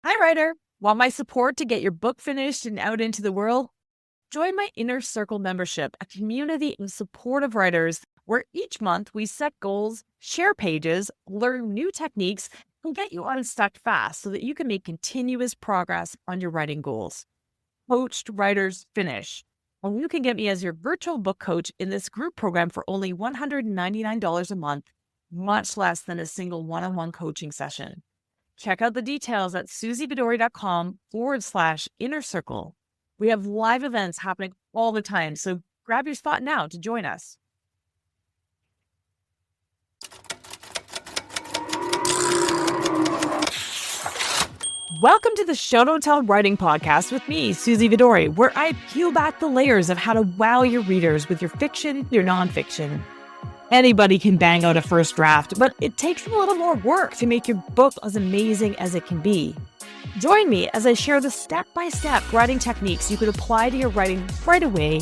Hi, writer. Want my support to get your book finished and out into the world? Join my Inner Circle membership, a community of supportive writers where each month we set goals, share pages, learn new techniques, and get you unstuck fast so that you can make continuous progress on your writing goals. Coached Writers Finish. And you can get me as your virtual book coach in this group program for only $199 a month, much less than a single one-on-one coaching session. Check out the details at suzyvidori.com/inner circle. We have live events happening all the time, so grab your spot now to join us. Welcome to the Show Don't Tell Writing Podcast with me, Suzy Vidori, where I peel back the layers of how to wow your readers with your fiction, your nonfiction. Anybody can bang out a first draft, but it takes a little more work to make your book as amazing as it can be. Join me as I share the step-by-step writing techniques you could apply to your writing right away,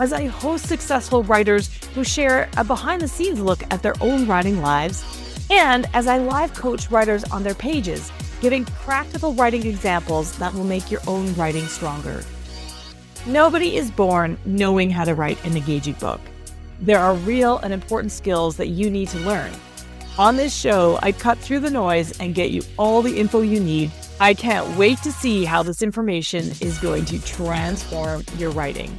as I host successful writers who share a behind-the-scenes look at their own writing lives, and as I live coach writers on their pages, giving practical writing examples that will make your own writing stronger. Nobody is born knowing how to write an engaging book. There are real and important skills that you need to learn. On this show, I cut through the noise and get you all the info you need. I can't wait to see how this information is going to transform your writing.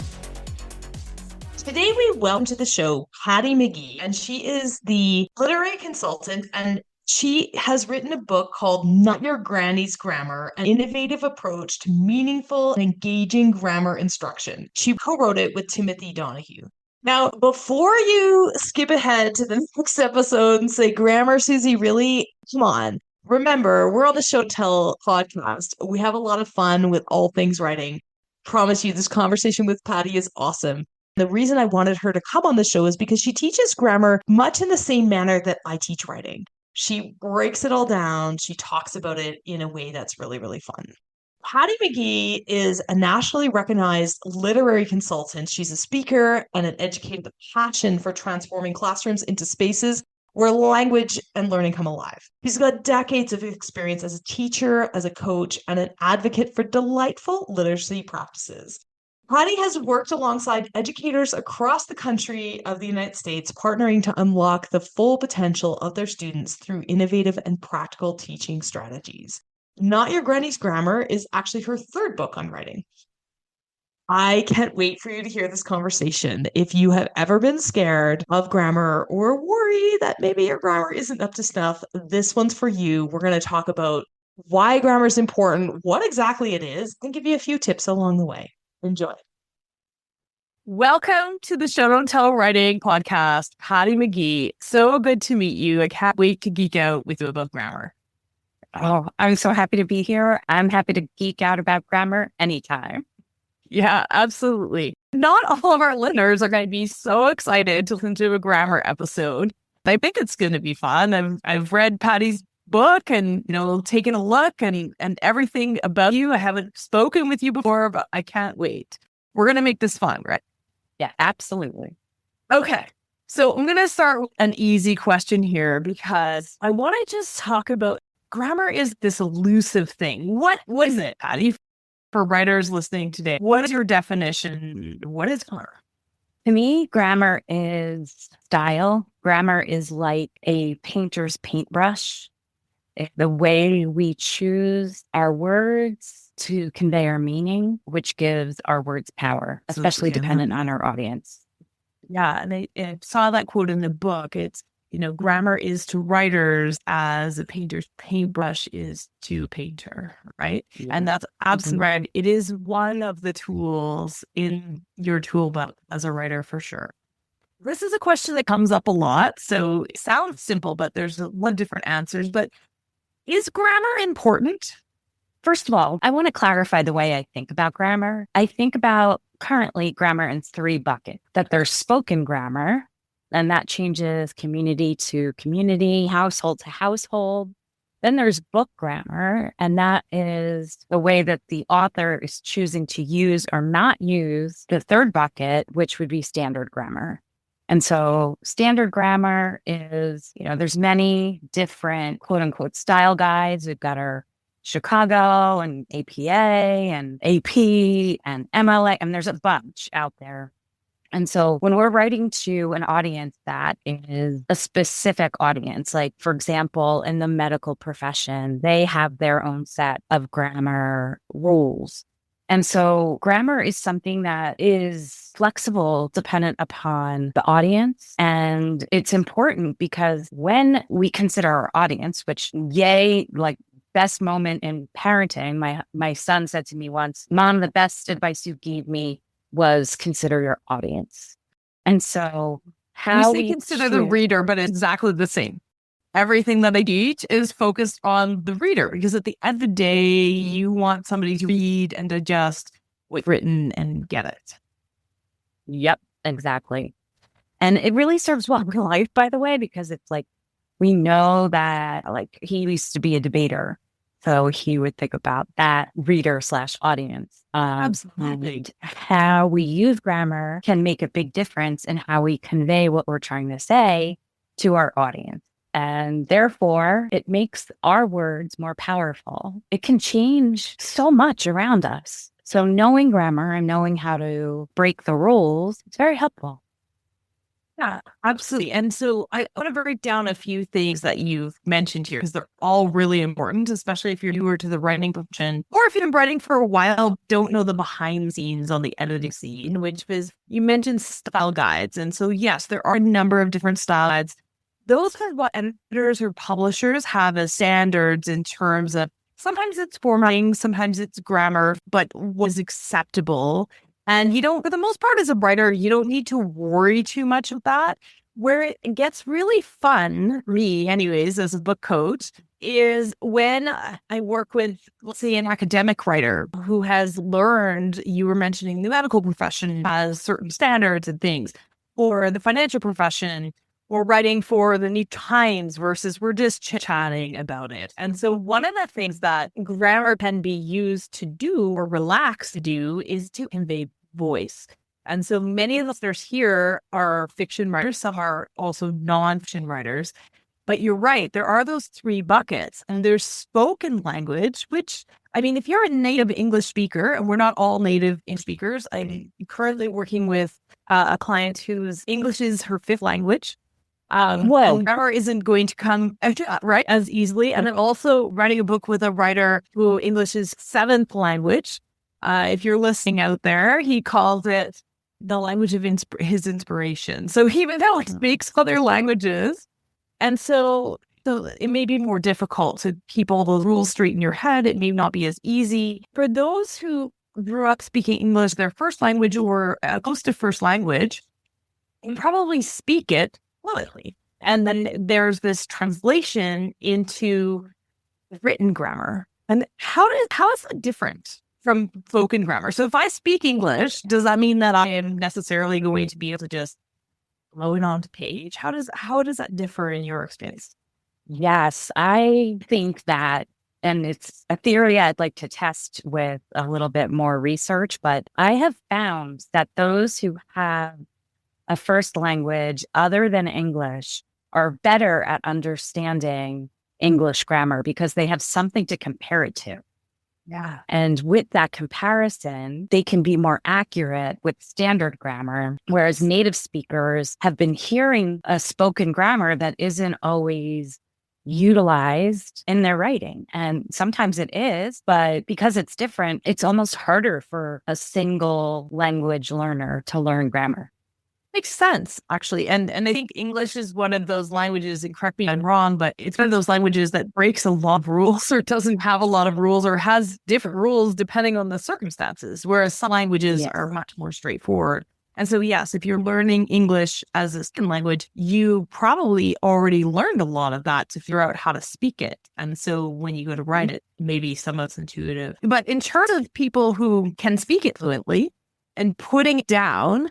Today, we welcome to the show Patty McGee, and she is the literary consultant, and she has written a book called Not Your Granny's Grammar, an innovative approach to meaningful and engaging grammar instruction. She co-wrote it with Timothy Donahue. Now, before you skip ahead to the next episode and say, grammar, Suzy, really? Come on. Remember, we're on the Show Tell podcast. We have a lot of fun with all things writing. Promise you, this conversation with Patty is awesome. The reason I wanted her to come on the show is because she teaches grammar much in the same manner that I teach writing. She breaks it all down. She talks about it in a way that's really, really fun. Patty McGee is a nationally recognized literary consultant. She's a speaker and an educator with a passion for transforming classrooms into spaces where language and learning come alive. She's got decades of experience as a teacher, as a coach, and an advocate for delightful literacy practices. Patty has worked alongside educators across the country of the United States, partnering to unlock the full potential of their students through innovative and practical teaching strategies. Not Your Granny's Grammar is actually her third book on writing. I can't wait for you to hear this conversation. If you have ever been scared of grammar or worry that maybe your grammar isn't up to snuff, this one's for you. We're going to talk about why grammar is important, what exactly it is, and give you a few tips along the way. Enjoy. Welcome to the Show Don't Tell Writing Podcast, Patty McGee. So good to meet you. I can't wait to geek out with you about grammar. Oh, I'm so happy to be here. I'm happy to geek out about grammar anytime. Yeah, absolutely. Not all of our listeners are going to be so excited to listen to a grammar episode. I think it's going to be fun. I've read Patty's book and, taken a look and everything about you. I haven't spoken with you before, but I can't wait. We're going to make this fun, right? Yeah, absolutely. Okay. So I'm going to start with an easy question here because I want to just talk about grammar is this elusive thing. What is it, Patty? For writers listening today, what is your definition? What is grammar? To me, grammar is style. Grammar is like a painter's paintbrush. The way we choose our words to convey our meaning, which gives our words power, especially dependent on our audience. Yeah, and I saw that quote in the book. It's, grammar is to writers as a painter's paintbrush is to a painter, right? Yeah. And that's absolutely right. It is one of the tools in your tool belt as a writer for sure. This is a question that comes up a lot. So it sounds simple, but there's a lot of different answers. But is grammar important? First of all, I want to clarify the way I think about grammar. I think about currently grammar in three buckets. That there's spoken grammar, and that changes community to community, household to household. Then there's book grammar, and that is the way that the author is choosing to use or not use the third bucket, which would be standard grammar. And so standard grammar is, there's many different quote unquote style guides. We've got our Chicago and APA and AP and MLA, and there's a bunch out there. And so when we're writing to an audience that is a specific audience, like for example, in the medical profession, they have their own set of grammar rules. And so grammar is something that is flexible dependent upon the audience. And it's important because when we consider our audience, which like best moment in parenting, my son said to me once, Mom, the best advice you gave me was consider your audience. And so how we consider the reader, but it's exactly the same. Everything that I teach is focused on the reader, because at the end of the day, you want somebody to read and digest what's written and get it. Yep, exactly. And it really serves well in real life, by the way, because it's like, we know that like he used to be a debater. So he would think about that reader/audience. Absolutely. And how we use grammar can make a big difference in how we convey what we're trying to say to our audience. And therefore, it makes our words more powerful. It can change so much around us. So knowing grammar and knowing how to break the rules, it's very helpful. Yeah, absolutely. And so I want to break down a few things that you've mentioned here, because they're all really important, especially if you're newer to the writing profession, or if you've been writing for a while, don't know the behind the scenes on the editing scene, which is, you mentioned style guides. And so, yes, there are a number of different style guides. Those are what editors or publishers have as standards in terms of, sometimes it's formatting, sometimes it's grammar, but what is acceptable. And for the most part, as a writer, you don't need to worry too much of that. Where it gets really fun, me anyways, as a book coach, is when I work with, let's say, an academic writer who has learned, you were mentioning the medical profession has certain standards and things, or the financial profession, or writing for the New Times versus we're just chit-chatting about it. And so one of the things that grammar can be used to do, or relax to do, is to convey voice. And so many of the listeners here are fiction writers. Some are also non-fiction writers. But you're right, there are those three buckets. And there's spoken language, which, I mean, if you're a native English speaker, and we're not all native English speakers, I'm currently working with a client whose English is her fifth language. Grammar isn't going to come right as easily. And I'm also writing a book with a writer who English is seventh language. If you're listening out there, he calls it the language of his inspiration. So even though he speaks other languages, and so it may be more difficult to keep all those rules straight in your head. It may not be as easy. For those who grew up speaking English, their first language, or close to first language, you probably speak it fluently. And then there's this translation into written grammar. And how is that different from spoken grammar? So if I speak English, does that mean that I am necessarily going to be able to just flow it onto page? How does that differ in your experience? Yes, I think that, and it's a theory I'd like to test with a little bit more research, but I have found that those who have a first language other than English are better at understanding English grammar because they have something to compare it to. Yeah. And with that comparison, they can be more accurate with standard grammar, whereas native speakers have been hearing a spoken grammar that isn't always utilized in their writing. And sometimes it is, but because it's different, it's almost harder for a single language learner to learn grammar. Makes sense, actually. And I think English is one of those languages, and correct me if I'm wrong, but it's one of those languages that breaks a lot of rules, or doesn't have a lot of rules, or has different rules depending on the circumstances, whereas some languages are much more straightforward. And so, yes, if you're learning English as a second language, you probably already learned a lot of that to figure out how to speak it. And so when you go to write it, maybe some of it's intuitive. But in terms of people who can speak it fluently, and putting it down,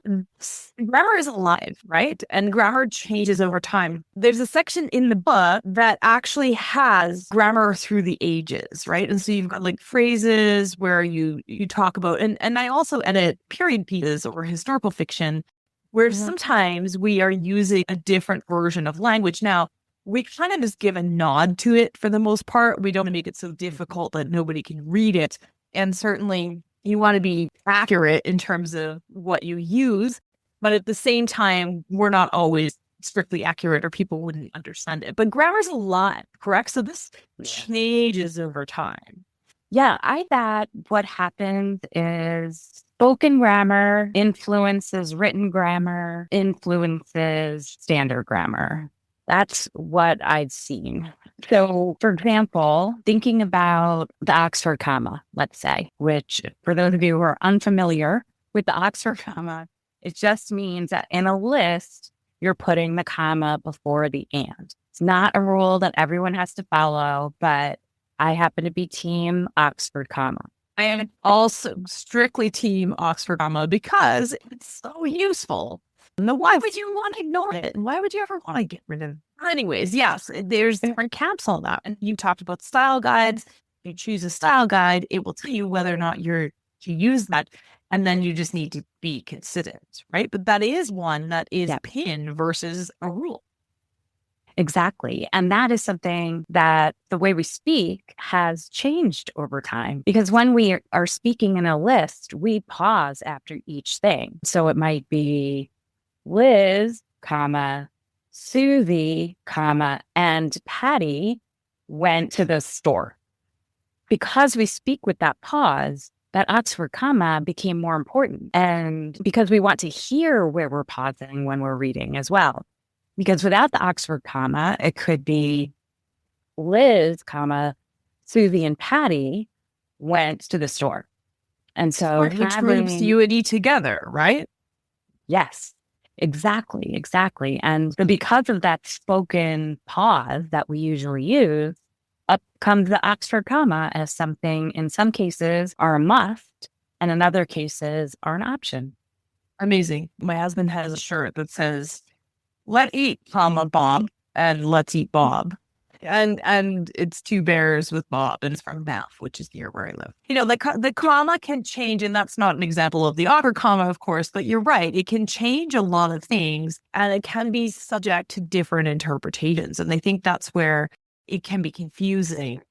grammar is alive, right? And grammar changes over time. There's a section in the book that actually has grammar through the ages, right? And so you've got like phrases where you talk about, and I also edit period pieces or historical fiction, where sometimes we are using a different version of language. Now, we kind of just give a nod to it for the most part. We don't make it so difficult that nobody can read it. And certainly you want to be accurate in terms of what you use. But at the same time, we're not always strictly accurate or people wouldn't understand it. But grammar's a lot, correct? So this changes over time. Yeah, I bet what happens is spoken grammar influences written grammar, influences standard grammar. That's what I've seen. So, for example, thinking about the Oxford comma, let's say, which for those of you who are unfamiliar with the Oxford comma, it just means that in a list, you're putting the comma before the and. It's not a rule that everyone has to follow, but I happen to be team Oxford comma. I am also strictly team Oxford comma because it's so useful. No, why would you want to ignore it? And why would you ever want to get rid of it? Anyways, yes, there's different camps on that. And you talked about style guides. You choose a style guide, it will tell you whether or not you're to use that. And then you just need to be consistent, right? But that is one that is pin versus a rule. Exactly. And that is something that the way we speak has changed over time. Because when we are speaking in a list, we pause after each thing. So it might be Liz, comma, Suzy, comma, and Patty went to the store. Because we speak with that pause, that Oxford comma became more important. And because we want to hear where we're pausing when we're reading as well. Because without the Oxford comma, it could be Liz, comma, Suzy and Patty went to the store. And so which groups you and E together, right? Yes, exactly. And because of that spoken pause that we usually use, up comes the Oxford comma as something in some cases are a must and in other cases are an option. Amazing. My husband has a shirt that says, "Let eat, comma, Bob," and "Let's eat Bob." And it's two bears with Bob, and it's from Bath, which is near where I live. You know, the comma can change, and that's not an example of the Oxford comma, of course, but you're right. It can change a lot of things, and it can be subject to different interpretations. And I think that's where it can be confusing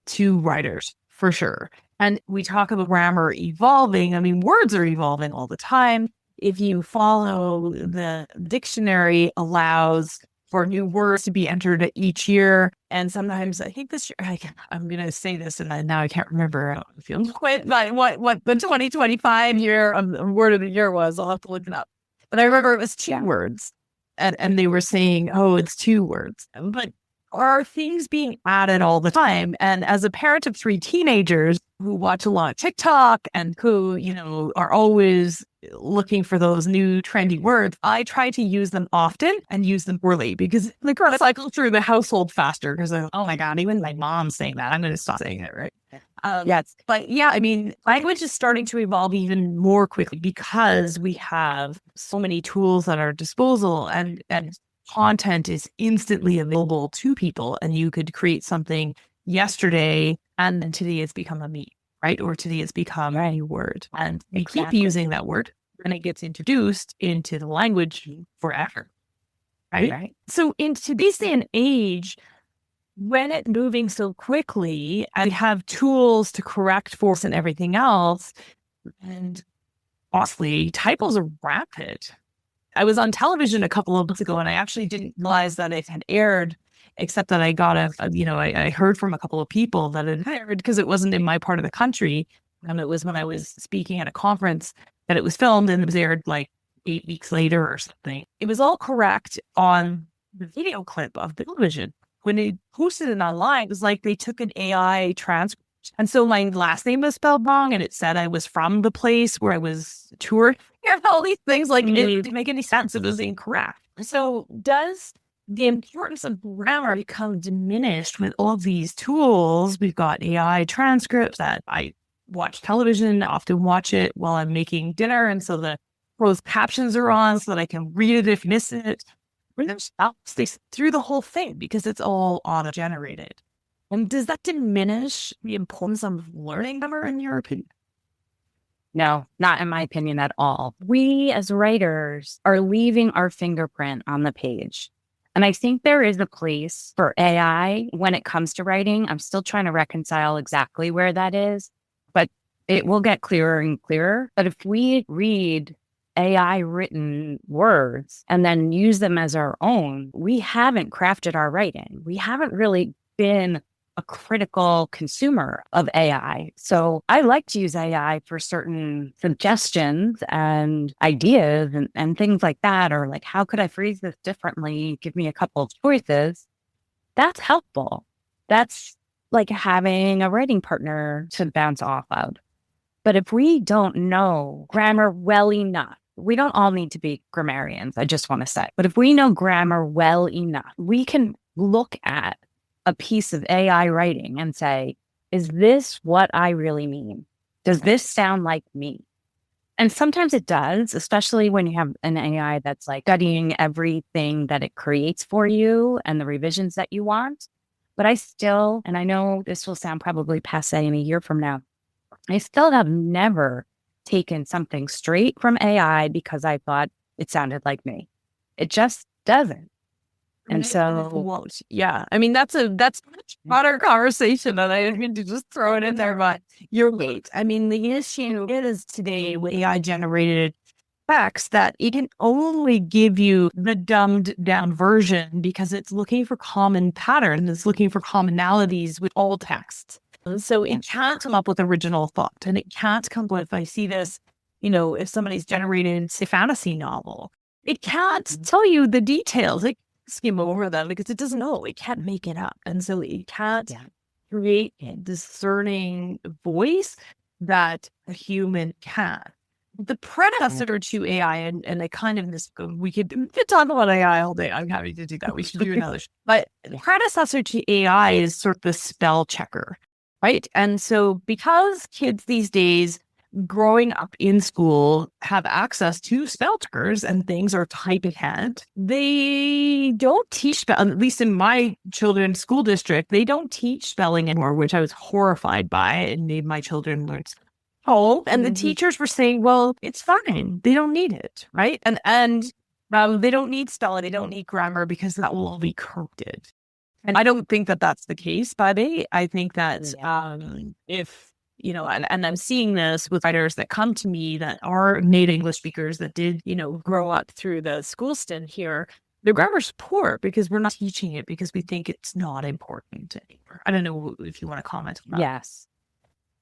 to writers, for sure. And we talk about grammar evolving. I mean, words are evolving all the time. If you follow the dictionary allows for new words to be entered each year. And sometimes I think this year, I'm going to say this and now I can't remember. I don't feel quite what the 2025 year word of the year was. I'll have to look it up. But I remember it was two words and they were saying, oh, it's two words. But are things being added all the time? And as a parent of three teenagers who watch a lot of TikTok and who, you know, are always looking for those new trendy words, I try to use them often and use them poorly because they kind of cycle through the household faster because oh my God, even my mom's saying that. I'm going to stop saying it, right? Yes. But yeah, I mean, language is starting to evolve even more quickly because we have so many tools at our disposal and content is instantly available to people. And you could create something yesterday and then today it's become a meme, right? Or today it's become a new word. And you keep using that word and it gets introduced into the language forever, right? So in today's day and age, when it's moving so quickly and we have tools to correct force and everything else, and honestly, typos are rapid. I was on television a couple of months ago and I actually didn't realize that it had aired, except that I got I heard from a couple of people that it aired because it wasn't in my part of the country. And it was when I was speaking at a conference that it was filmed and it was aired like 8 weeks later or something. It was all correct on the video clip of the television. When they posted it online, it was like they took an AI transcript. And so my last name was spelled wrong and it said I was from the place where I was toured. You know, all these things like it didn't make any sense. It was incorrect. So does the importance of grammar become diminished with all these tools? We've got AI transcripts that I watch television, often watch it while I'm making dinner. And so the closed captions are on so that I can read it if I miss it. They through the whole thing because it's all auto-generated. And does that diminish the importance of learning grammar in your opinion? No, not in my opinion at all. We as writers are leaving our fingerprint on the page. And I think there is a place for AI when it comes to writing. I'm still trying to reconcile exactly where that is, but it will get clearer and clearer. But if we read AI written words and then use them as our own, we haven't crafted our writing. We haven't really been a critical consumer of AI. So I like to use AI for certain suggestions and ideas and things like that, or like, how could I phrase this differently? Give me a couple of choices. That's helpful. That's like having a writing partner to bounce off of. But if we don't know grammar well enough, we don't all need to be grammarians, I just want to say. But if we know grammar well enough, we can look at a piece of AI writing and say, is this what I really mean? Does this sound like me? And sometimes it does, especially when you have an AI that's like studying everything that it creates for you and the revisions that you want. But I still, and I know this will sound probably passe in a year from now, I still have never taken something straight from AI because I thought it sounded like me. It just doesn't. And so won't. Yeah. I mean, that's a much broader conversation, and I didn't mean to just throw it in there, but you're right. I mean, the issue is today with AI generated text that it can only give you the dumbed down version because it's looking for common patterns, it's looking for commonalities with all texts. And so it can't come up with original thought, and it can't come with, I see this, if somebody's generated a fantasy novel, it can't tell you the details. It skim over them because it doesn't know. It can't make it up. And so it can't create a discerning voice that a human can. The predecessor to AI, and I kind of we could talk about AI all day. I'm happy to do that. We should do another. But the predecessor to AI is sort of the spell checker, right? And so because kids these days growing up in school have access to spell checkers and things are type ahead, they don't teach spell, at least in my children's school district, they don't teach spelling anymore, which I was horrified by. It made my children learn. Oh, and the teachers were saying, well, it's fine. They don't need it, right? And they don't need spelling. They don't need grammar because that will all be corrected. And I don't think that that's the case, buddy. I think that if, and I'm seeing this with writers that come to me that are native English speakers that did, grow up through the school stint here, their grammar's poor because we're not teaching it because we think it's not important anymore. I don't know if you want to comment on that. Yes.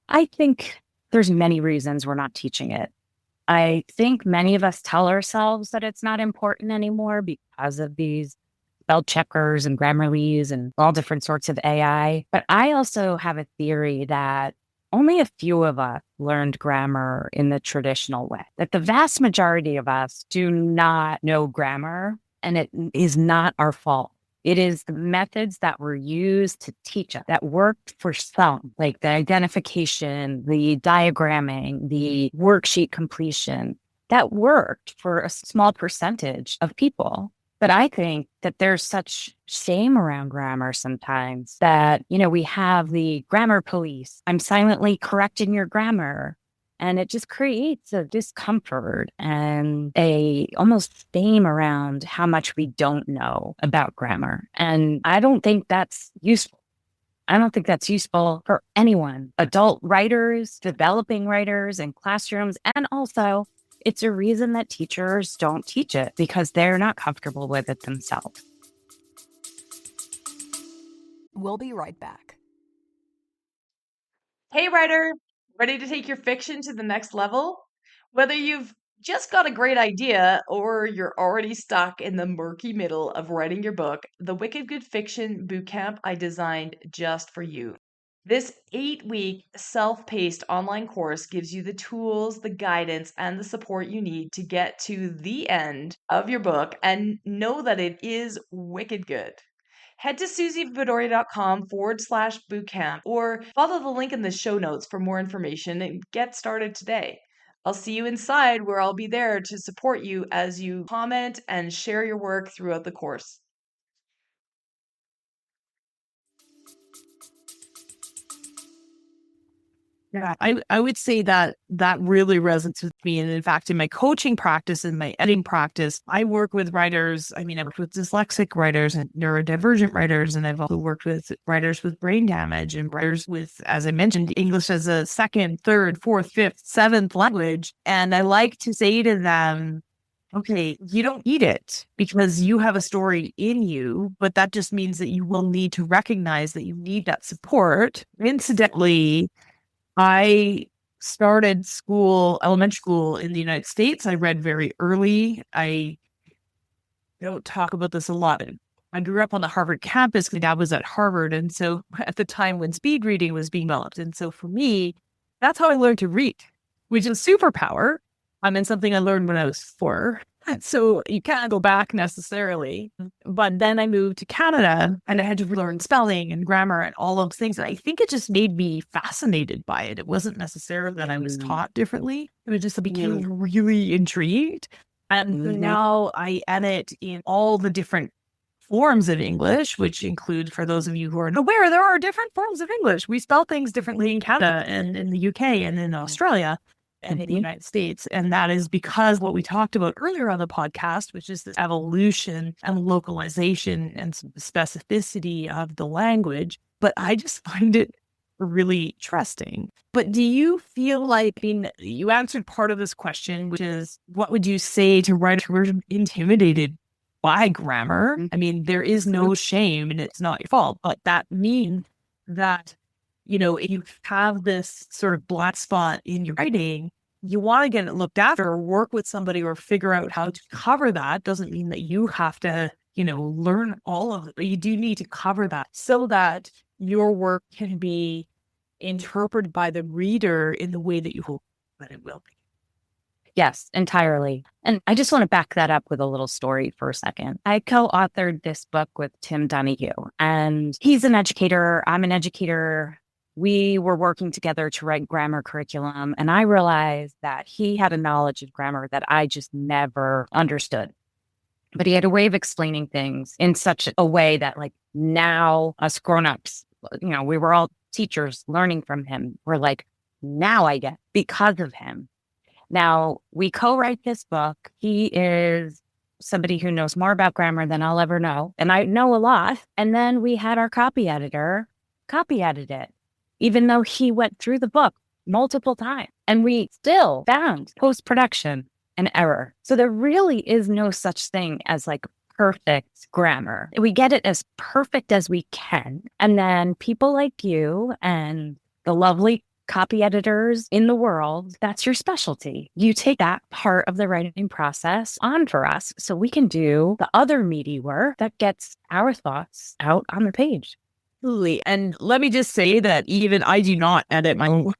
I think there's many reasons we're not teaching it. I think many of us tell ourselves that it's not important anymore because of these spell checkers and Grammarlies and all different sorts of AI. But I also have a theory that only a few of us learned grammar in the traditional way, that the vast majority of us do not know grammar, and it is not our fault. It is the methods that were used to teach us that worked for some, like the identification, the diagramming, the worksheet completion, that worked for a small percentage of people. But I think that there's such shame around grammar sometimes that, we have the grammar police. I'm silently correcting your grammar. And it just creates a discomfort and a almost shame around how much we don't know about grammar. And I don't think that's useful. I don't think that's useful for anyone, adult writers, developing writers in classrooms. And also, it's a reason that teachers don't teach it because they're not comfortable with it themselves. We'll be right back. Hey, writer, ready to take your fiction to the next level? Whether you've just got a great idea or you're already stuck in the murky middle of writing your book, the Wicked Good Fiction Bootcamp I designed just for you. This 8-week self-paced online course gives you the tools, the guidance, and the support you need to get to the end of your book and know that it is wicked good. Head to suzyvidori.com/bootcamp or follow the link in the show notes for more information and get started today. I'll see you inside where I'll be there to support you as you comment and share your work throughout the course. Yeah, I would say that that really resonates with me. And in fact, in my coaching practice and my editing practice, I work with writers. I mean, I work with dyslexic writers and neurodivergent writers. And I've also worked with writers with brain damage and writers with, as I mentioned, English as a second, third, fourth, fifth, seventh language. And I like to say to them, okay, you don't need it because you have a story in you, but that just means that you will need to recognize that you need that support. Incidentally, I started school, elementary school in the United States. I read very early. I don't talk about this a lot. I grew up on the Harvard campus. My dad was at Harvard. And so at the time when speed reading was being developed. And so for me, that's how I learned to read, which is a superpower. I mean, something I learned when I was 4. So you can't go back necessarily. But then I moved to Canada and I had to learn spelling and grammar and all those things. And I think it just made me fascinated by it. It wasn't necessarily that I was taught differently. It was just I became really intrigued. And now I edit in all the different forms of English, which include, for those of you who are aware, there are different forms of English. We spell things differently in Canada and in the UK and in Australia and in the United States. And that is because what we talked about earlier on the podcast, which is this evolution and localization and specificity of the language. But I just find it really interesting. But do you feel like, I mean, you answered part of this question, which is what would you say to writers who are intimidated by grammar? I mean, there is no shame and it's not your fault, but that means that, you know, if you have this sort of black spot in your writing, you want to get it looked after or work with somebody or figure out how to cover that. Doesn't mean that you have to, you know, learn all of it, but you do need to cover that so that your work can be interpreted by the reader in the way that you hope that it will be. Yes, entirely. And I just want to back that up with a little story for a second. I co-authored this book with Tim Donahue, and he's an educator. I'm an educator. We were working together to write grammar curriculum, and I realized that he had a knowledge of grammar that I just never understood. But he had a way of explaining things in such a way that, like, now us grown-ups, you know, we were all teachers learning from him. We're like, now I get because of him. Now, we co-write this book. He is somebody who knows more about grammar than I'll ever know. And I know a lot. And then we had our copy editor copy edit it, even though he went through the book multiple times. And we still found post-production an error. So there really is no such thing as like perfect grammar. We get it as perfect as we can. And then people like you and the lovely copy editors in the world, that's your specialty. You take that part of the writing process on for us so we can do the other meaty work that gets our thoughts out on the page. Absolutely. And let me just say that even I do not edit my own.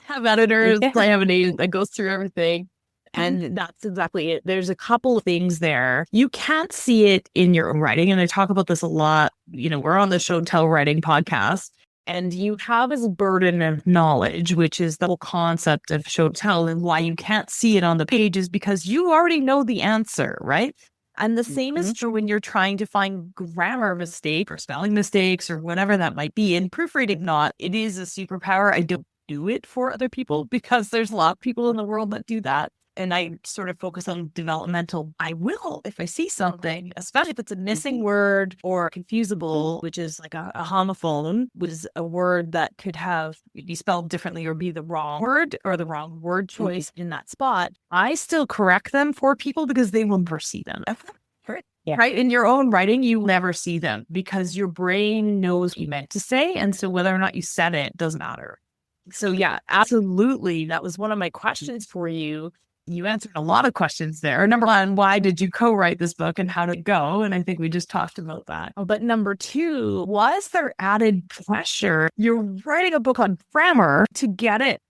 I have editors. I have an agent that goes through everything. And that's exactly it. There's a couple of things there. You can't see it in your own writing. And I talk about this a lot. You know, we're on the Show and Tell Writing podcast. And you have this burden of knowledge, which is the whole concept of show and tell, and why you can't see it on the page is because you already know the answer, right? And the same is true when you're trying to find grammar mistake or spelling mistakes or whatever that might be. And proofreading, not, it is a superpower. I don't do it for other people because there's a lot of people in the world that do that. And I sort of focus on developmental. I will, if I see something, especially if it's a missing word or confusable, which is like a homophone, which is a word that could have be spelled differently or be the wrong word or the wrong word choice in that spot. I still correct them for people because they will never see them. Yeah. Right? In your own writing, you never see them because your brain knows what you meant to say. And so whether or not you said it doesn't matter. So yeah, absolutely. That was one of my questions for you. You answered a lot of questions there. Number one, why did you co-write this book and how did it go? And I think we just talked about that. But number two, was there added pressure? You're writing a book on grammar to get it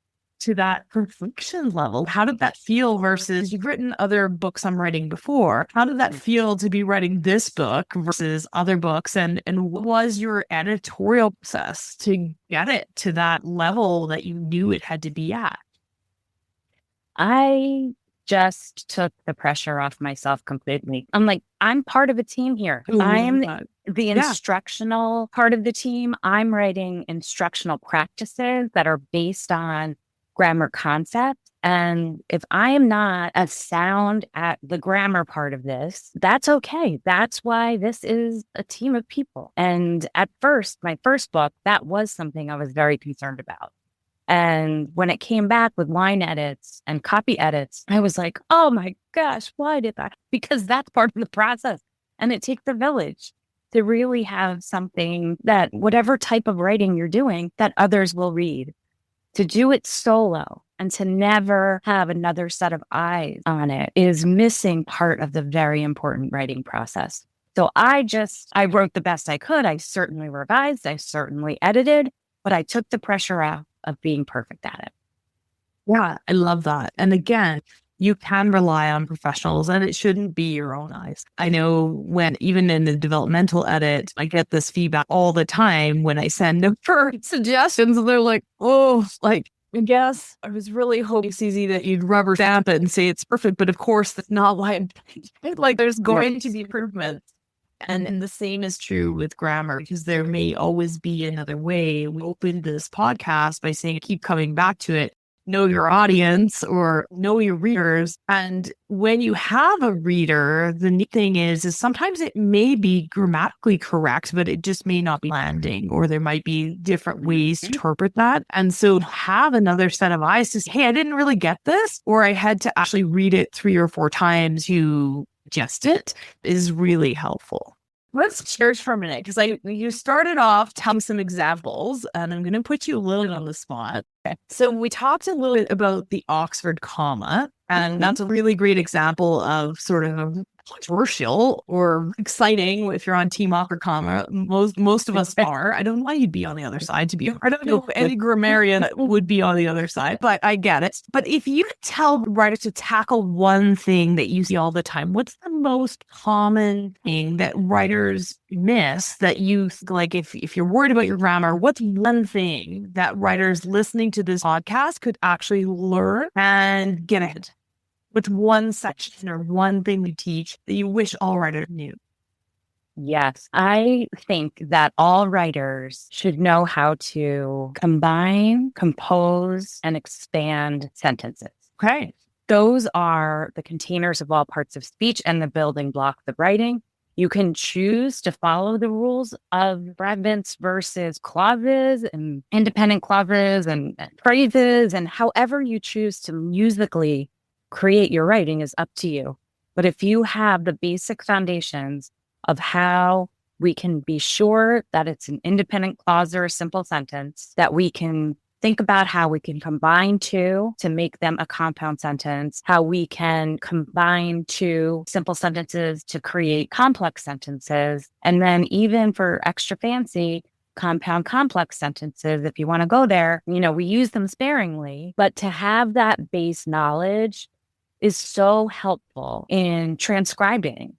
to that perfection level. How did that feel versus you've written other books I'm writing before? How did that feel to be writing this book versus other books? And what was your editorial process to get it to that level that you knew it had to be at? I just took the pressure off myself completely. I'm like, I'm part of a team here. Ooh, I'm that- the Yeah. instructional part of the team. I'm writing instructional practices that are based on grammar concepts. And if I am not as sound at the grammar part of this, that's okay. That's why this is a team of people. And at first, my first book, that was something I was very concerned about. And when it came back with line edits and copy edits, I was like, oh my gosh, why did that? Because that's part of the process. And it takes a village to really have something that whatever type of writing you're doing, that others will read. To do it solo and to never have another set of eyes on it is missing part of the very important writing process. So I wrote the best I could. I certainly revised, I certainly edited, but I took the pressure out of being perfect at it. Yeah, I love that. And again, you can rely on professionals and it shouldn't be your own eyes. I know when even in the developmental edit, I get this feedback all the time when I send them for suggestions and they're like, oh, like, I guess I was really hoping, Suzy, that you'd rubber stamp it and say it's perfect. But of course, that's not why I'm like, there's going to be improvements. And the same is true with grammar because there may always be another way. We opened this podcast by saying, keep coming back to it. Know your audience or know your readers. And when you have a reader, the neat thing is sometimes it may be grammatically correct, but it just may not be landing, or there might be different ways to interpret that. And so have another set of eyes to say, hey, I didn't really get this, or I had to actually read it 3 or 4 times. You just it is really helpful. Let's cheers for a minute because you started off telling some examples, and I'm going to put you a little bit on the spot. Okay. So we talked a little bit about the Oxford comma, and that's a really great example of sort of controversial or exciting if you're on Team Oxford comma. Most of us are. I don't know why you'd be on the other side. I don't know if any grammarian would be on the other side, but I get it. But if you tell writers to tackle one thing that you see all the time, what's the most common thing that writers miss that you like? If you're worried about your grammar, what's one thing that writers listening to this podcast could actually learn and get ahead? What's one section or one thing you teach that you wish all writers knew? Yes, I think that all writers should know how to combine, compose, and expand sentences. Okay. Those are the containers of all parts of speech and the building blocks of writing. You can choose to follow the rules of fragments versus clauses and independent clauses and phrases, and however you choose to musically create your writing is up to you. But if you have the basic foundations of how we can be sure that it's an independent clause or a simple sentence, that we can think about how we can combine two to make them a compound sentence, how we can combine two simple sentences to create complex sentences, and then even for extra fancy, compound complex sentences, if you want to go there, we use them sparingly, but to have that base knowledge is so helpful in transcribing,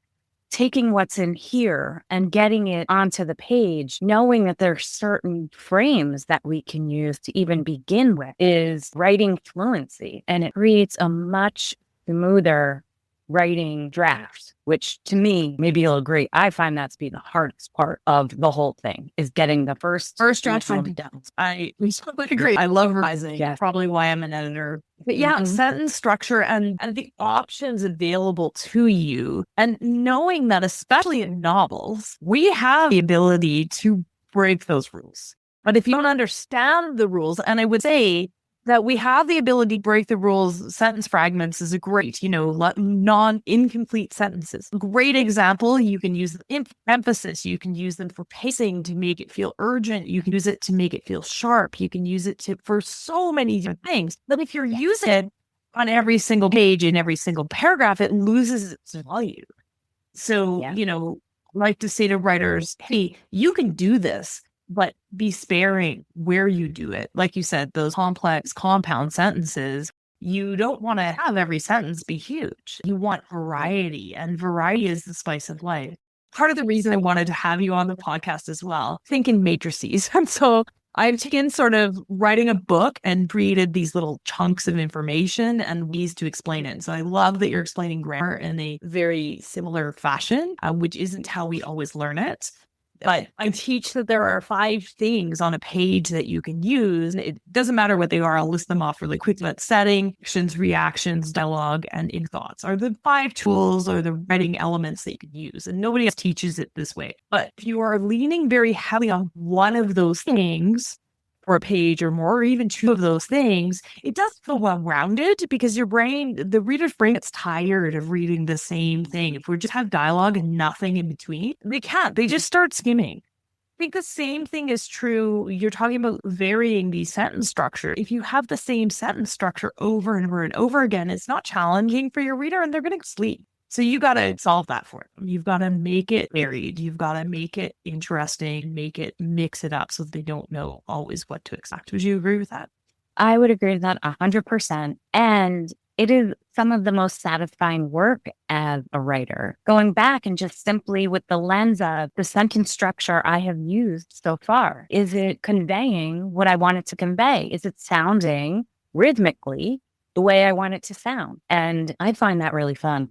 taking what's in here and getting it onto the page, knowing that there are certain frames that we can use to even begin with is writing fluency. And it creates a much smoother writing draft, which to me, maybe you'll agree, I find that to be the hardest part of the whole thing is getting the first draft down. We totally agree. I love revising. Yes. Probably why I'm an editor. But yeah, sentence structure and the options available to you, and knowing that especially in novels, we have the ability to break those rules. But if you don't understand the rules, and I would say that we have the ability to break the rules. Sentence fragments is a great, non-incomplete sentences. Great example. You can use emphasis. You can use them for pacing to make it feel urgent. You can use it to make it feel sharp. You can use it for so many different things. But if you're using it on every single page in every single paragraph, it loses its value. So, I like to say to writers, hey, you can do this, but be sparing where you do it. Like you said, those complex compound sentences, you don't want to have every sentence be huge. You want variety, and variety is the spice of life. Part of the reason I wanted to have you on the podcast as well, think in matrices. And so I've taken sort of writing a book and created these little chunks of information and ways to explain it. So I love that you're explaining grammar in a very similar fashion, which isn't how we always learn it. But I teach that there are 5 things on a page that you can use. It doesn't matter what they are. I'll list them off really quick. But setting, actions, reactions, dialogue, and in thoughts are the 5 tools or the writing elements that you can use. And nobody else teaches it this way. But if you are leaning very heavily on one of those things for a page or more, or even 2 of those things, it doesn't feel well-rounded because the reader's brain gets tired of reading the same thing. If we just have dialogue and nothing in between, they can't. They just start skimming. I think the same thing is true. You're talking about varying the sentence structure. If you have the same sentence structure over and over and over again, it's not challenging for your reader and they're going to sleep. So you got to solve that for them. You've got to make it varied. You've got to make it interesting, mix it up so they don't know always what to expect. Would you agree with that? I would agree with that 100%. And it is some of the most satisfying work as a writer. Going back and just simply with the lens of the sentence structure I have used so far. Is it conveying what I want it to convey? Is it sounding rhythmically the way I want it to sound? And I find that really fun.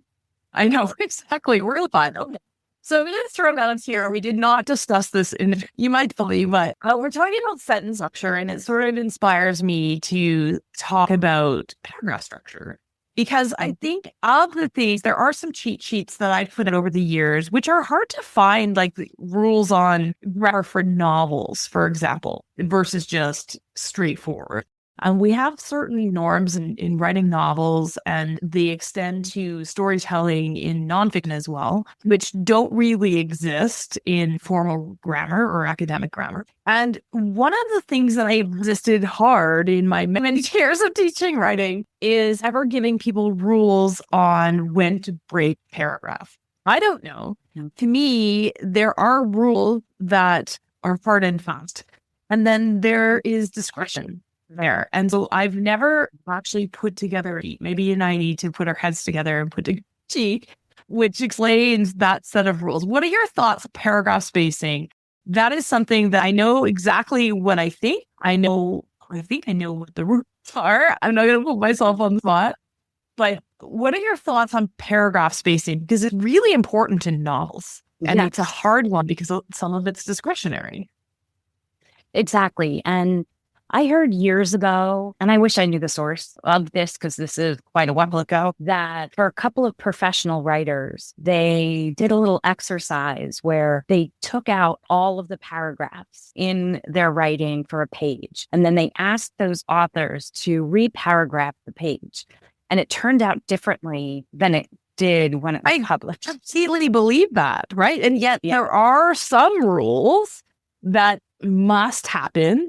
I know, exactly. We're fine. Okay. So I'm going to throw out here. We did not discuss this, you might believe, but we're talking about sentence structure, and it sort of inspires me to talk about paragraph structure. Because I think of the things, there are some cheat sheets that I've put in over the years, which are hard to find, like the rules on grammar for novels, for example, versus just straightforward. And we have certain norms in writing novels, and they extend to storytelling in nonfiction as well, which don't really exist in formal grammar or academic grammar. And one of the things that I resisted hard in my many years of teaching writing is ever giving people rules on when to break paragraph. I don't know. To me, there are rules that are hard and fast, and then there is discretion there. And so I've never actually put together a sheet. Maybe you and I need to put our heads together and put a sheet which explains that set of rules. What are your thoughts on paragraph spacing? That is something that I know exactly what I think. I think I know what the rules are. I'm not going to put myself on the spot. But what are your thoughts on paragraph spacing? Because it's really important in novels. And It's a hard one because some of it's discretionary. Exactly. And I heard years ago, and I wish I knew the source of this because this is quite a while ago, that for a couple of professional writers, they did a little exercise where they took out all of the paragraphs in their writing for a page. And then they asked those authors to reparagraph the page. And it turned out differently than it did when it was published. I completely believe that, right? And yet there are some rules that must happen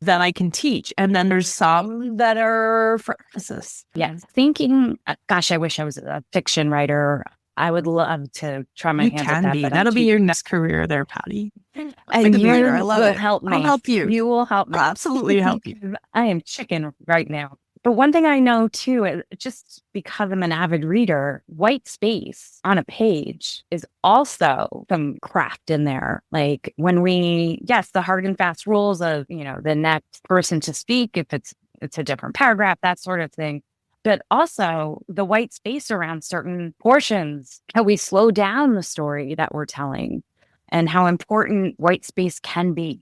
that I can teach. And then there's some that are for emphasis. Yeah. Thinking, gosh, I wish I was a fiction writer. I would love to try my hands at that. That'll be your next career there, Patty. And you will help me. I'll help you. You will help me. I'll absolutely help you. I am chicken right now. But one thing I know too, just because I'm an avid reader, white space on a page is also some craft in there. Like when the hard and fast rules of, the next person to speak, if it's a different paragraph, that sort of thing. But also the white space around certain portions, how we slow down the story that we're telling and how important white space can be.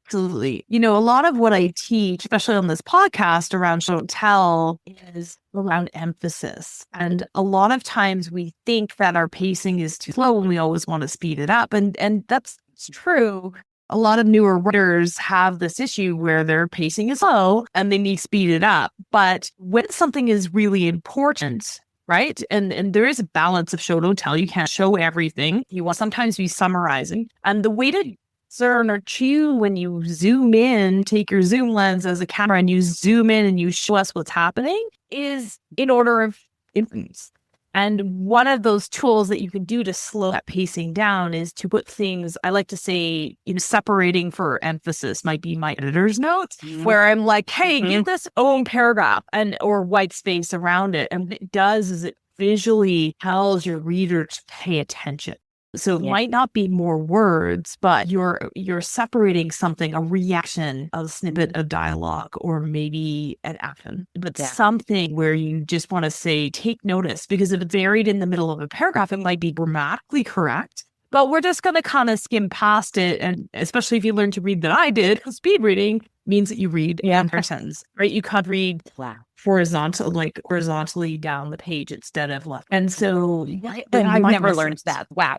Absolutely. A lot of what I teach, especially on this podcast around show and tell, is around emphasis. And a lot of times we think that our pacing is too slow and we always want to speed it up. And that's true. A lot of newer writers have this issue where their pacing is slow and they need to speed it up. But when something is really important, right? And there is a balance of show don't tell. You can't show everything. You want sometimes be summarizing. And the way to discern or chew when you zoom in, take your zoom lens as a camera and you zoom in and you show us what's happening is in order of importance. And one of those tools that you can do to slow that pacing down is to put things, I like to say, separating for emphasis might be my editor's notes, where I'm like, hey, give this own paragraph or white space around it. And what it does is it visually tells your reader to pay attention. So it might not be more words, but you're separating something, a reaction, a snippet of dialogue, or maybe an action, but something where you just want to say, take notice, because if it's buried in the middle of a paragraph, it might be grammatically correct, but we're just going to kind of skim past it. And especially if you learn to read that I did, speed reading means that you read per sentence, right? You can't read horizontally down the page instead of left. And so I've never learned that. Wow.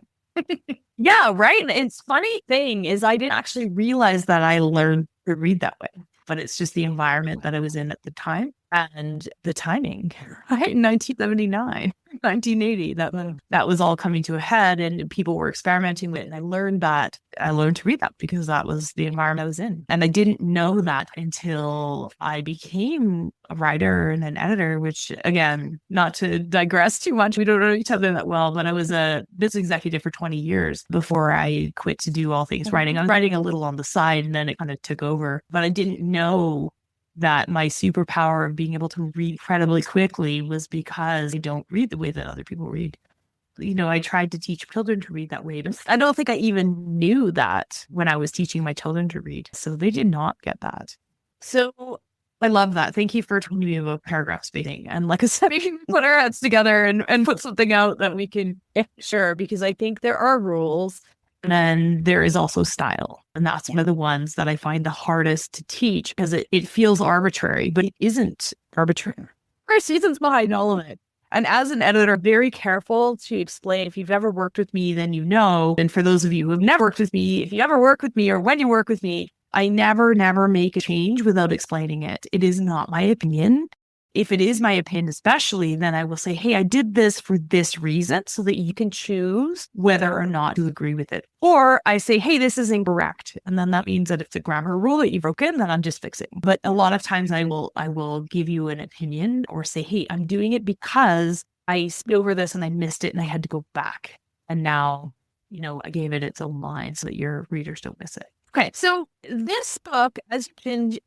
Yeah, right. And it's funny thing is I didn't actually realize that I learned to read that way, but it's just the environment that I was in at the time and the timing. Right, 1979, 1980, that was all coming to a head, and people were experimenting with it. And I learned to read that because that was the environment I was in. And I didn't know that until I became a writer and an editor, which, again, not to digress too much, we don't know each other that well, but I was a business executive for 20 years before I quit to do all things writing. I was writing a little on the side, and then it kind of took over. But I didn't know that my superpower of being able to read incredibly quickly was because I don't read the way that other people read. I tried to teach children to read that way, but I don't think I even knew that when I was teaching my children to read. So they did not get that. So I love that. Thank you for talking to me about paragraph spacing. And like I said, we can put our heads together and put something out that we can share, because I think there are rules. And then there is also style. And that's one of the ones that I find the hardest to teach, because it feels arbitrary, but it isn't arbitrary. There are seasons behind all of it. And as an editor, very careful to explain. If you've ever worked with me, then you know. And for those of you who have never worked with me, if you ever work with me or when you work with me, I never make a change without explaining it. It is not my opinion. If it is my opinion, especially, then I will say, hey, I did this for this reason, so that you can choose whether or not to agree with it. Or I say, hey, this is incorrect. And then that means that if it's a grammar rule that you've broken, then I'm just fixing. But a lot of times I will give you an opinion or say, hey, I'm doing it because I skipped over this and I missed it and I had to go back. And now, I gave it its own line so that your readers don't miss it. Okay, so this book, as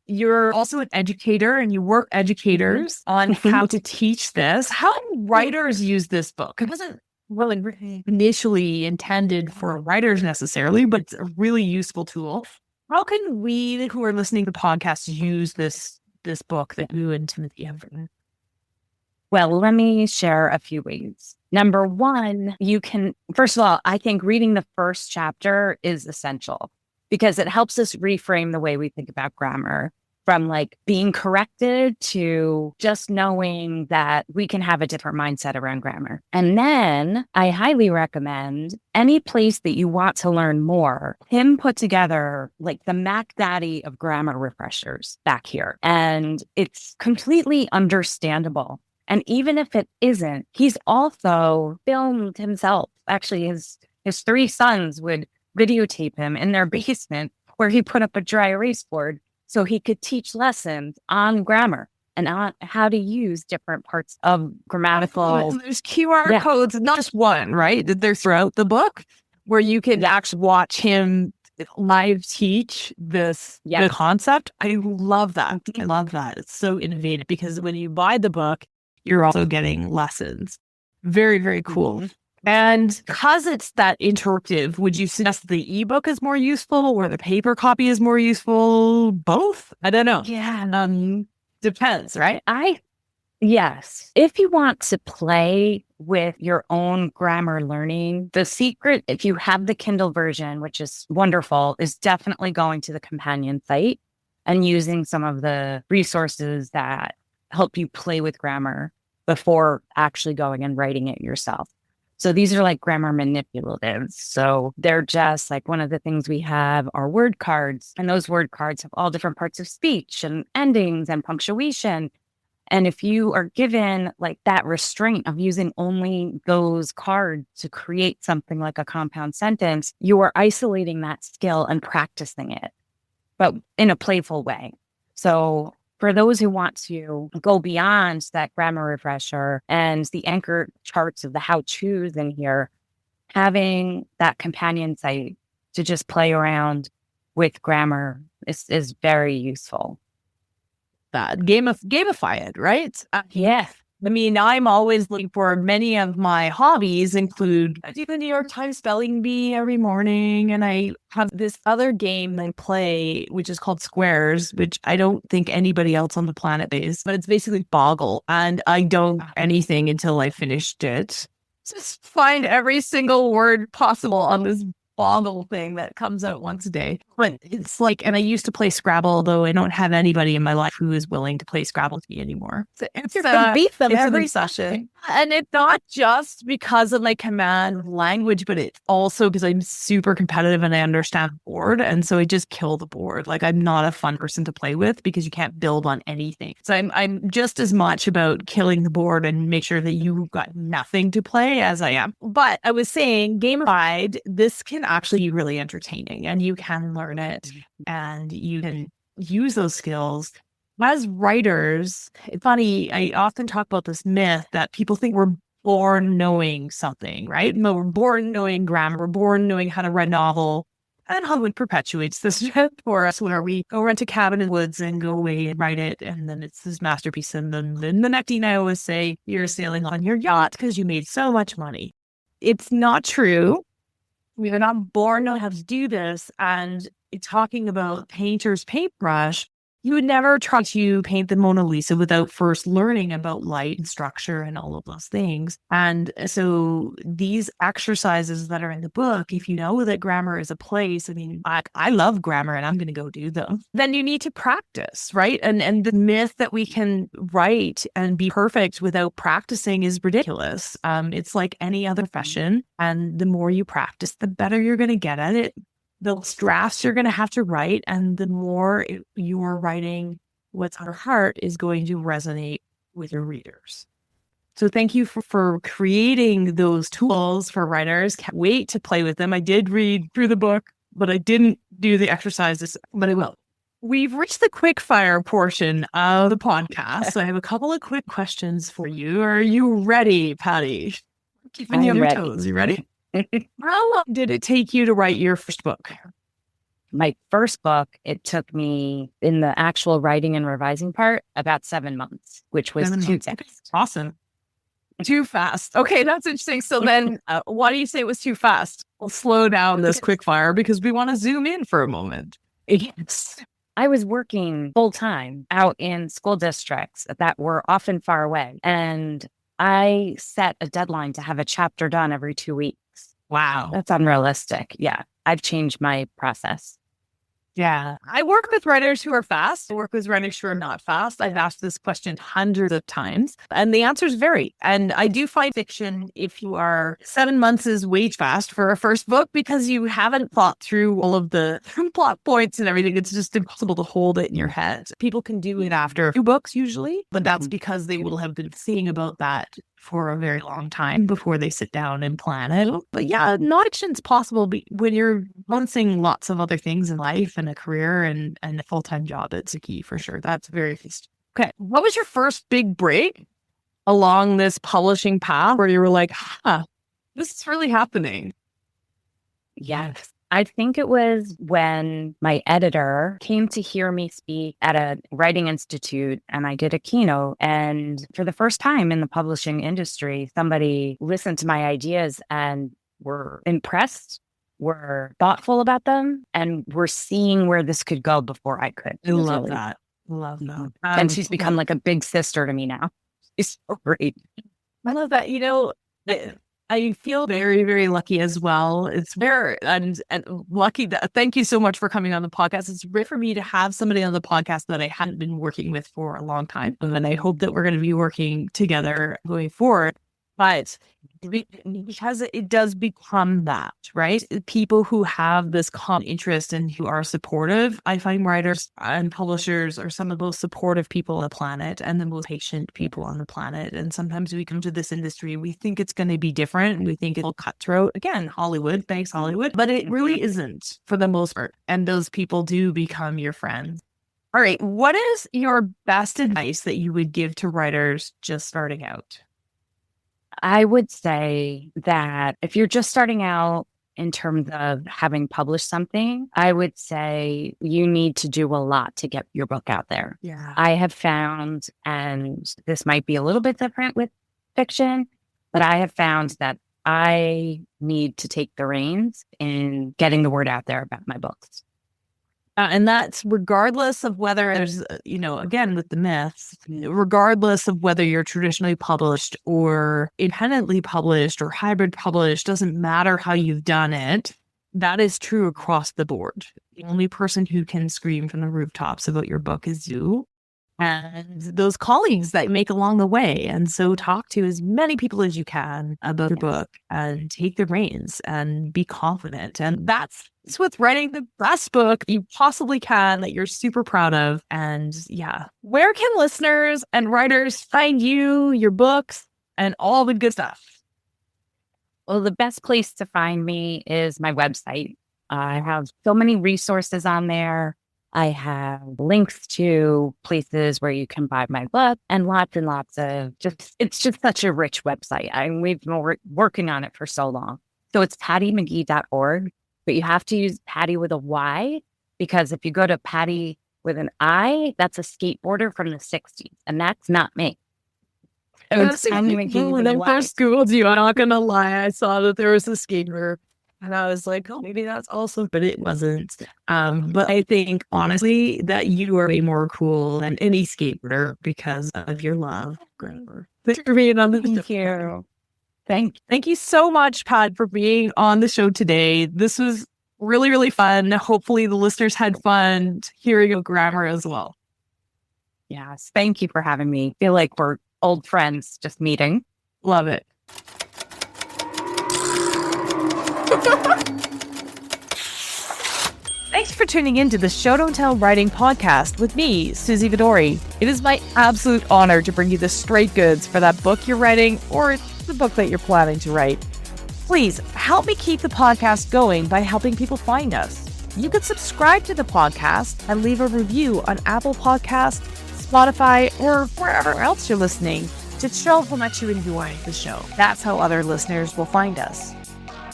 you're also an educator and you work educators on how to teach this. How do writers use this book? It wasn't really initially intended for writers necessarily, but it's a really useful tool. How can we who are listening to the podcast use this book that you and Timothy have written? Well, let me share a few ways. Number one, first of all, I think reading the first chapter is essential, because it helps us reframe the way we think about grammar, from like being corrected to just knowing that we can have a different mindset around grammar. And then I highly recommend any place that you want to learn more. Tim put together like the Mac Daddy of grammar refreshers back here, and it's completely understandable. And even if it isn't, he's also filmed himself. Actually, his three sons would videotape him in their basement where he put up a dry erase board so he could teach lessons on grammar and on how to use different parts of grammatical. There's QR codes, not just one, right? They're throughout the book where you can actually watch him live teach the concept. I love that. I love that. It's so innovative, because when you buy the book, you're also getting lessons. Very, very cool. Mm-hmm. And because it's that interactive, would you suggest the ebook is more useful or the paper copy is more useful? Both? I don't know. Yeah. Depends, right? Yes. If you want to play with your own grammar learning, the secret, if you have the Kindle version, which is wonderful, is definitely going to the companion site and using some of the resources that help you play with grammar before actually going and writing it yourself. So these are like grammar manipulatives. So they're just like, one of the things we have are word cards, and those word cards have all different parts of speech and endings and punctuation. And if you are given like that restraint of using only those cards to create something like a compound sentence, you are isolating that skill and practicing it, but in a playful way. So for those who want to go beyond that grammar refresher and the anchor charts of the how-tos in here, having that companion site to just play around with grammar is very useful. That gamify it, right? Yeah. I mean, I'm always looking for many of my hobbies include I do the New York Times spelling bee every morning. And I have this other game I play, which is called Squares, which I don't think anybody else on the planet is, but it's basically Boggle. And I don't do anything until I finished it. Just find every single word possible on this Boggle thing that comes out once a day. But it's like, and I used to play Scrabble, though I don't have anybody in my life who is willing to play Scrabble with me anymore. So You're going to beat them it's every an obsession. And it's not just because of my command language, but it's also because I'm super competitive and I understand the board. And so I just kill the board. Like I'm not a fun person to play with because you can't build on anything. So I'm just as much about killing the board and make sure that you've got nothing to play as I am. But I was saying gamified, this can actually be really entertaining and you can learn it and you can use those skills. As writers, it's funny, I often talk about this myth that people think we're born knowing something, right? No, we're born knowing grammar, we're born knowing how to write a novel. And Hollywood perpetuates this myth for us where we go rent a cabin in the woods and go away and write it. And then it's this masterpiece. And then the next thing I always say, you're sailing on your yacht because you made so much money. It's not true. We are not born knowing how to do this. And talking about painter's paintbrush, you would never try to paint the Mona Lisa without first learning about light and structure and all of those things. And so these exercises that are in the book, if you know that grammar is a place, I mean, I love grammar and I'm going to go do them, then you need to practice, right? And the myth that we can write and be perfect without practicing is ridiculous. It's like any other profession. And the more you practice, the better you're going to get at it. The drafts you're going to have to write, and the more you're writing what's on your heart is going to resonate with your readers. So thank you for creating those tools for writers. Can't wait to play with them. I did read through the book, but I didn't do the exercises, but I will. We've reached the quick fire portion of the podcast. So I have a couple of quick questions for you. Are you ready, Patty? Keeping you on your toes. You ready? How long did it take you to write your first book? My first book, it took me in the actual writing and revising part about 7 months, which was too fast. Awesome. Too fast. Okay, that's interesting. So then why do you say it was too fast? We'll slow down this quick fire because we want to zoom in for a moment. Yes. I was working full time out in school districts that were often far away. And I set a deadline to have a chapter done every 2 weeks. Wow. That's unrealistic. Yeah. I've changed my process. Yeah. I work with writers who are fast. I work with writers who are not fast. I've asked this question hundreds of times and the answers vary. And I do find fiction, if you are 7 months is way fast for a first book because you haven't thought through all of the plot points and everything. It's just impossible to hold it in your head. People can do it after a few books usually, but that's because they will have been thinking about that for a very long time before they sit down and plan it. But yeah, nonfiction's possible when you're balancing lots of other things in life and a career and a full-time job. It's a key for sure. That's very feast. Okay. What was your first big break along this publishing path where you were like, this is really happening? Yes. I think it was when my editor came to hear me speak at a writing institute and I did a keynote. And for the first time in the publishing industry, somebody listened to my ideas and were impressed, were thoughtful about them, and were seeing where this could go before I could. I love that. Love that. And she's become like a big sister to me now. She's so great. I love that. You know, I feel very, very lucky as well. It's rare and lucky that thank you so much for coming on the podcast. It's rare for me to have somebody on the podcast that I hadn't been working with for a long time. And I hope that we're going to be working together going forward. But because it does become that, right? People who have this common interest and who are supportive, I find writers and publishers are some of the most supportive people on the planet and the most patient people on the planet. And sometimes we come to this industry, we think it's going to be different. We think it'll cutthroat. Again, Hollywood, thanks Hollywood. But it really isn't for the most part. And those people do become your friends. All right. What is your best advice that you would give to writers just starting out? I would say that if you're just starting out, in terms of having published something, I would say you need to do a lot to get your book out there. Yeah. I have found, and this might be a little bit different with fiction, but I have found that I need to take the reins in getting the word out there about my books. And that's regardless of whether there's, again, with the myths, regardless of whether you're traditionally published or independently published or hybrid published, doesn't matter how you've done it. That is true across the board. The only person who can scream from the rooftops about your book is you and those colleagues that you make along the way. And so talk to as many people as you can about your book and take the reins and be confident. And that's with writing the best book you possibly can that you're super proud of. And yeah, where can listeners and writers find you, your books, and all the good stuff? Well, the best place to find me is my website. I have so many resources on there. I have links to places where you can buy my book and lots of it's just such a rich website. We've been working on it for so long. So it's pattymcgee.org, but you have to use Patty with a Y, because if you go to Patty with an I, that's a skateboarder from the 60s, and that's not me. When I first Googled you, I'm not going to lie, I saw that there was a skater. And I was like, oh, maybe that's also, but it wasn't. But I think, honestly, that you are way more cool than any skateboarder because of your love. Thanks for being on the show. Thank you so much, Pat, for being on the show today. This was really, really fun. Hopefully the listeners had fun hearing your grammar as well. Yes. Thank you for having me. Feel like we're old friends just meeting. Love it. Thanks for tuning in to the Show Don't Tell Writing Podcast with me, Suzy Vidori. It is my absolute honor to bring you the straight goods for that book you're writing or the book that you're planning to write. Please help me keep the podcast going by helping people find us. You can subscribe to the podcast and leave a review on Apple Podcasts, Spotify, or wherever else you're listening to show how much you enjoy the show. That's how other listeners will find us.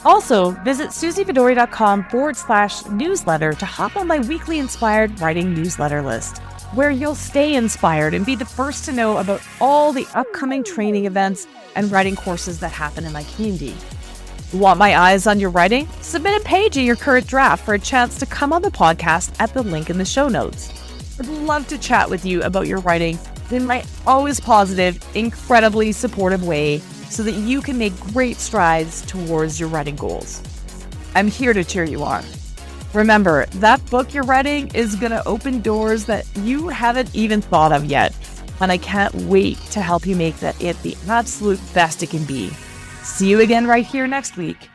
Also, visit suzyvidori.com/newsletter to hop on my weekly inspired writing newsletter list, where you'll stay inspired and be the first to know about all the upcoming training events and writing courses that happen in my community. Want my eyes on your writing? Submit a page of your current draft for a chance to come on the podcast at the link in the show notes. I'd love to chat with you about your writing in my always positive, incredibly supportive way, so that you can make great strides towards your writing goals. I'm here to cheer you on. Remember, that book you're writing is going to open doors that you haven't even thought of yet, and I can't wait to help you make that it the absolute best it can be. See you again right here next week.